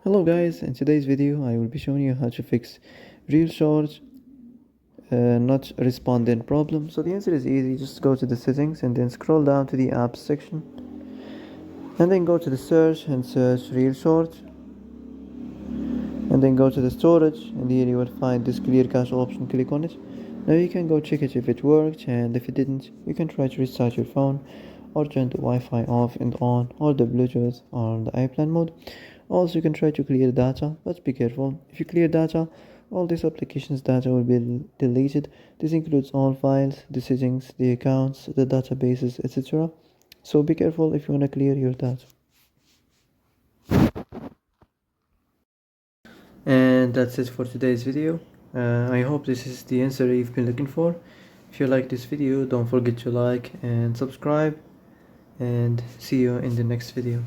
Hello guys, in today's video I will be showing you how to fix Reelshort not responding problem. So the answer is easy. Just go to the settings and then scroll down to the apps section and then go to the search and search Reelshort and then go to the storage, and here you will find this clear cache option. Click on it. Now you can go check it if it worked, and if it didn't you can try to restart your phone or turn the Wi-Fi off and on, or the Bluetooth or the airplane mode. Also you can try to clear data, but be careful. If you clear data, all this application's data will be deleted. This includes all files, the settings, the accounts, the databases, etc. So be careful if you want to clear your data. And that's it for today's video. I hope this is the answer you've been looking for. If you like this video, don't forget to like and subscribe, and see you in the next video.